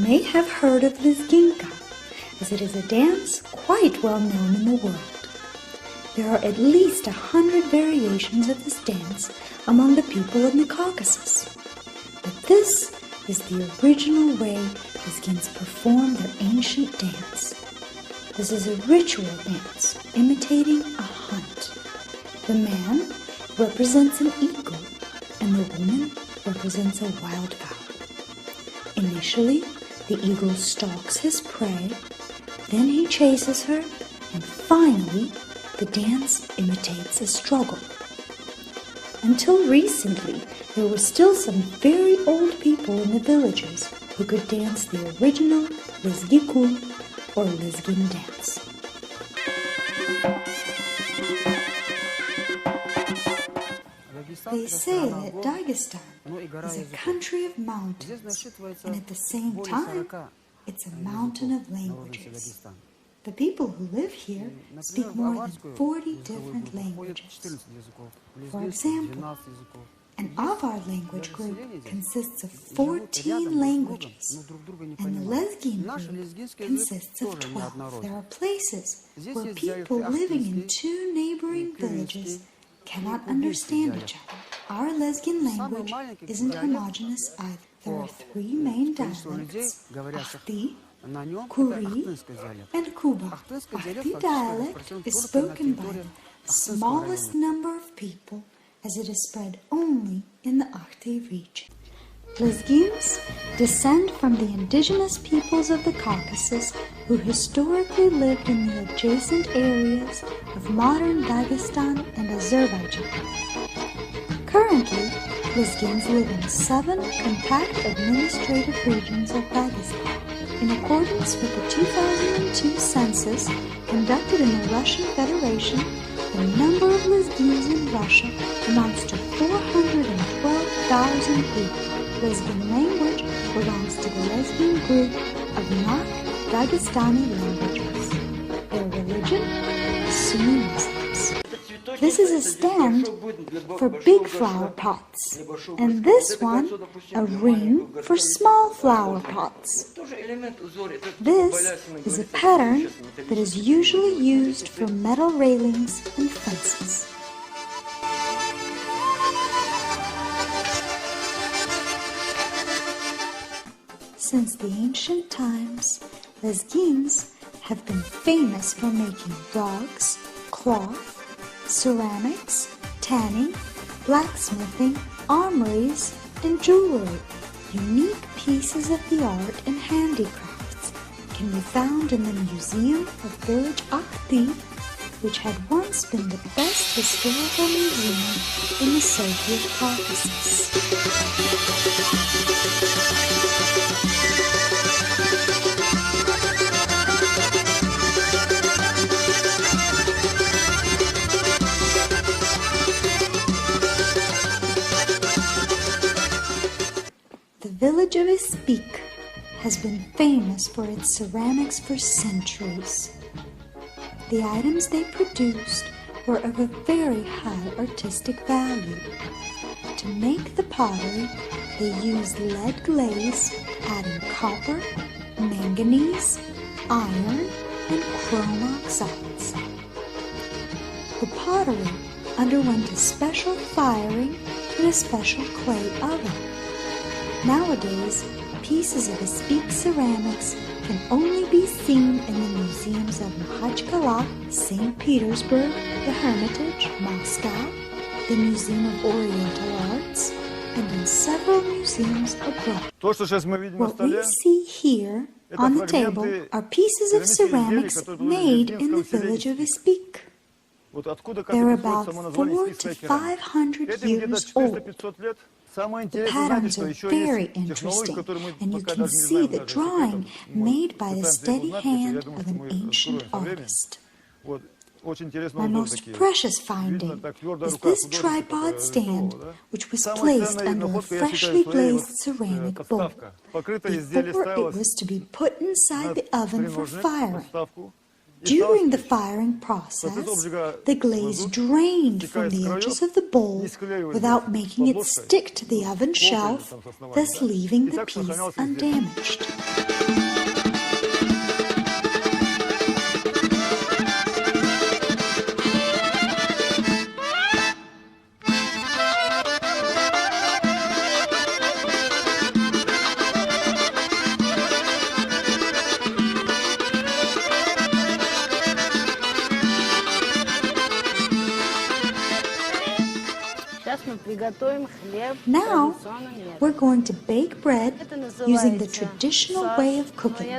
may have heard of Lezghinka, as it is a dance quite well known in the world. There are at least 100 variations of this dance among the people in the Caucasus. But this is the original way Lezghins perform their ancient dance. This is a ritual dance imitating a hunt. The man represents an eagle and the woman represents a wildfowl. Initially, the eagle stalks his prey, then he chases her, and finally, the dance imitates a struggle. Until recently, there were still some very old people in the villages who could dance the original Lezghikul or Lezghin dance. They say that Dagestan is a country of mountains, and at the same time, it's a mountain of languages. The people who live here speak more than 40 different languages. For example, an Avar language group consists of 14 languages, and the Lezghin group consists of 12. There are places where people living in two neighboring villages cannot understand each other. Our Lezghin language isn't homogeneous either. There are three main dialects, Akhti, Kuri, and Kuba. Akhti dialect is spoken by the smallest number of people, as it is spread only in the Akhti region. Lezghins descend from the indigenous peoples of the Caucasus who historically lived in the adjacent areas of modern Dagestan and Azerbaijan. Currently, Lezghins live in 7 compact administrative regions of Dagestan. In accordance with the 2002 census conducted in the Russian Federation, the number of Lezghins in Russia amounts to 412,000 people. Lezghin language belongs to the Lezghin group of Nak Dagestani languages. Their religion is Sunni Muslims. This is a stand for big flower pots, and this one a ring for small flower pots. This is a pattern that is usually used for metal railings and fences. Since the ancient times, Lezghins have been famous for making rugs, cloth, ceramics, tanning, blacksmithing, armories, and jewelry. Unique pieces of the art and handicrafts can be found in the Museum of Village Akhti, which had once been the best historical museum in the Soviet Caucasus. The village of Ispik has been famous for its ceramics for centuries. The items they produced were of a very high artistic value. To make the pottery, they used lead glaze, adding copper, manganese, iron, and chrome oxides. The pottery underwent a special firing in a special clay oven. Nowadays, pieces of Ispik ceramics can only be seen in the museums of Makhachkala, St. Petersburg, the Hermitage, Moscow, the Museum of Oriental Arts, and in several museums abroad. What we see here on the table are pieces of ceramics made in the village of Ispik. They're about 400 to 500 years old. The patterns are very interesting, and you can see the drawing made by the steady hand of an ancient artist. My most precious finding is this tripod stand, which was placed under a freshly glazed ceramic bowl. Before it was to be put inside the oven for firing. During the firing process, the glaze drained from the edges of the bowl without making it stick to the oven shelf, thus leaving the piece undamaged. Now, we're going to bake bread using the traditional way of cooking.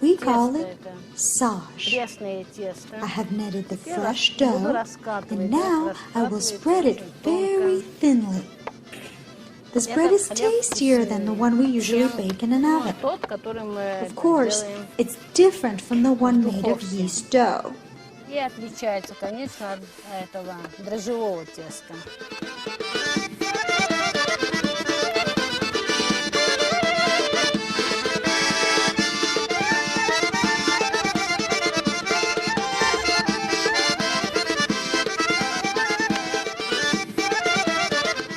We call it sage. I have kneaded the fresh dough, and now I will spread it very thinly. This bread is tastier than the one we usually bake in an oven. Of course, it's different from the one made of yeast dough. И отличается, конечно, от этого дрожжевого теста.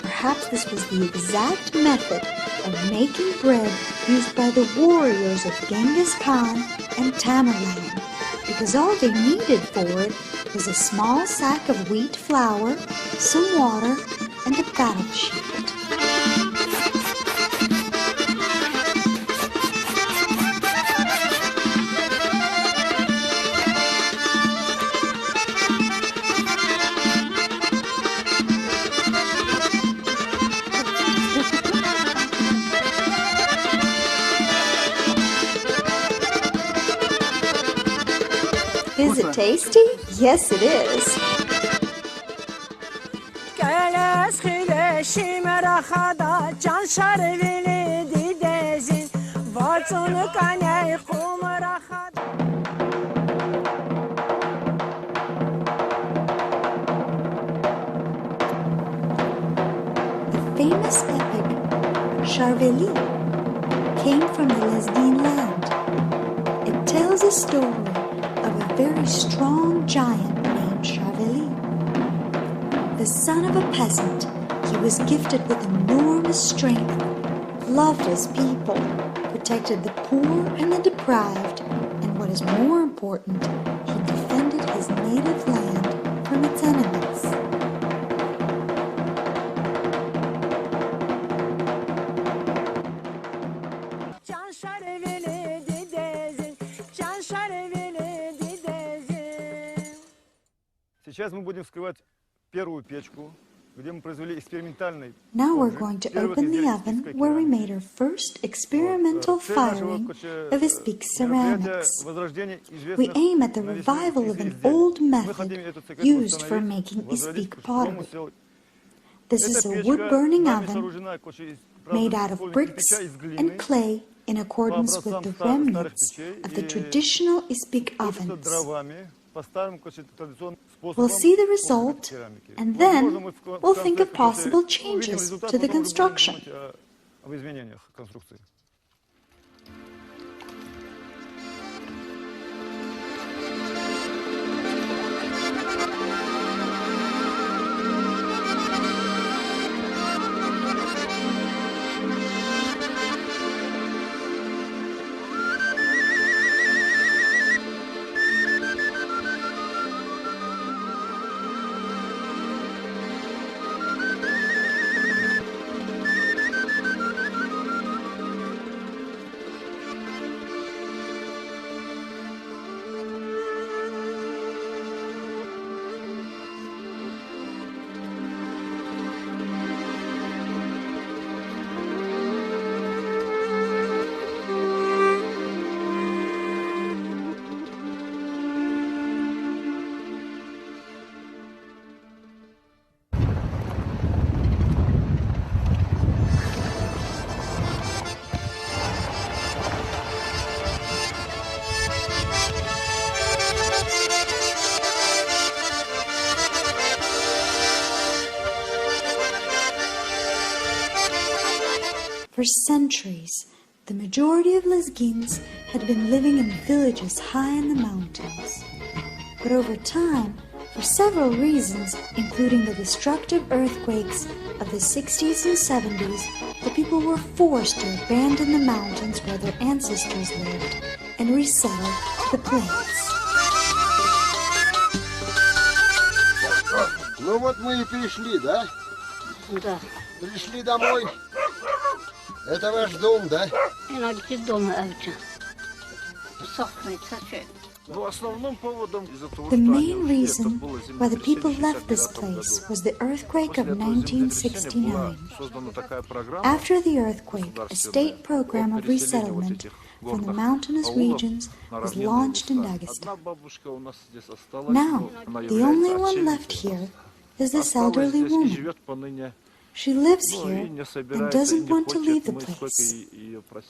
Perhaps this was the exact method of making bread used by the warriors of Genghis Khan and Tamerlane, because all they needed for it was a small sack of wheat flour, some water, and a battle sheet. Is it tasty? Yes, it is. The famous epic Charveli came from the Lezghin land. It tells a story of a very strong giant named Charveli. The son of a peasant, he was gifted with enormous strength, loved his people, protected the poor and the deprived, and what is more important, he defended his native land from its enemies. Сейчас мы будем вскрывать первую печку, где мы произвели экспериментальный. Now we're going to open the oven where we made our first experimental firing of Ispik ceramics. We aim at the revival of an old method used for making Ispik pottery. This is a wood-burning oven made out of bricks and clay in accordance with the remnants of the traditional Ispik ovens. We'll see the result, and then we'll think of possible changes to the construction. For centuries, the majority of Lezghins had been living in villages high in the mountains. But over time, for several reasons, including the destructive earthquakes of the 60s and 70s, the people were forced to abandon the mountains where their ancestors lived and resettle to the plains. Ну вот мы и пришли, да? Да. Пришли домой. Это ваш дом, да? En had je domme uit. Zacht met, The main reason why the people left this place was the earthquake of 1969. After the earthquake, a state program of resettlement from the mountainous regions was launched in Dagestan. Now, the only one left here is this elderly woman. She lives here and doesn't want to leave the place.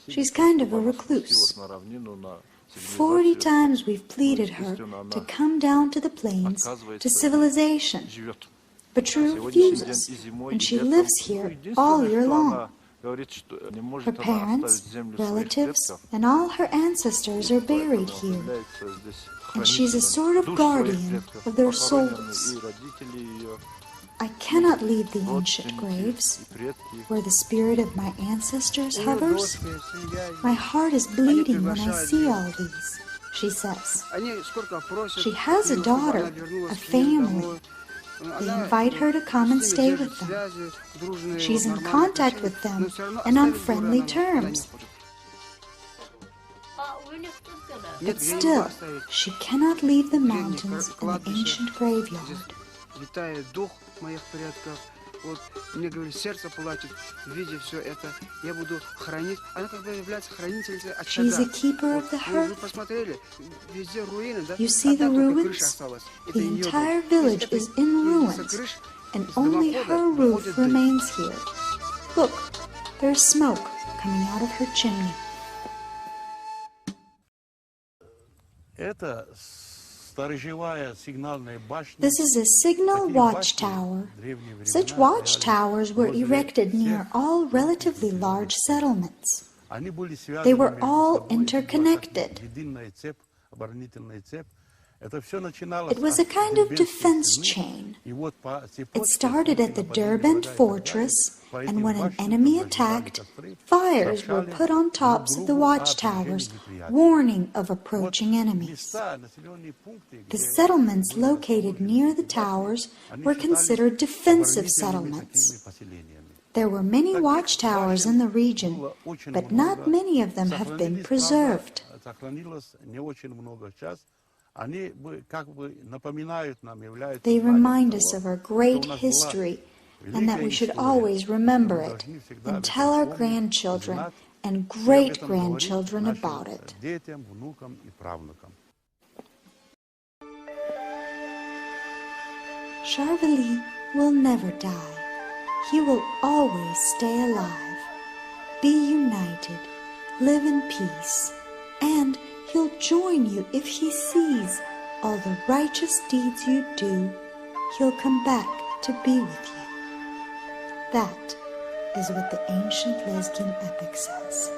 She's kind of a recluse. 40 times we've pleaded her to come down to the plains, to civilization. But she refuses, and she lives here all year long. Her parents, relatives, and all her ancestors are buried here. And she's a sort of guardian of their souls. I cannot leave the ancient graves, where the spirit of my ancestors hovers. My heart is bleeding when I see all these, she says. She has a daughter, a family. They invite her to come and stay with them. She's in contact with them and on friendly terms. But still, she cannot leave the mountains and the ancient graveyard. Моих предков. Вот мне говорит, сердце плачет, видя все это. Я буду хранить. Она как бы является хранительницей очага. She's a keeper of the hearth. Вы посмотрели, везде руины, да? You see the ruins? The entire village is in ruins, and only her roof remains here. Look, there's smoke coming out of her chimney. This is a signal watchtower. Such watchtowers were erected near all relatively large settlements. They were all interconnected. It was a kind of defense chain. It started at the Derbent fortress, and when an enemy attacked, fires were put on tops of the watchtowers, warning of approaching enemies. The settlements located near the towers were considered defensive settlements. There were many watchtowers in the region, but not many of them have been preserved. They remind us of our great history and that we should always remember it and tell our grandchildren and great-grandchildren about it. Sharvali will never die. He will always stay alive. Be united, live in peace, and he'll join you if he sees all the righteous deeds you do. He'll come back to be with you. That is what the ancient Lezghin epic says.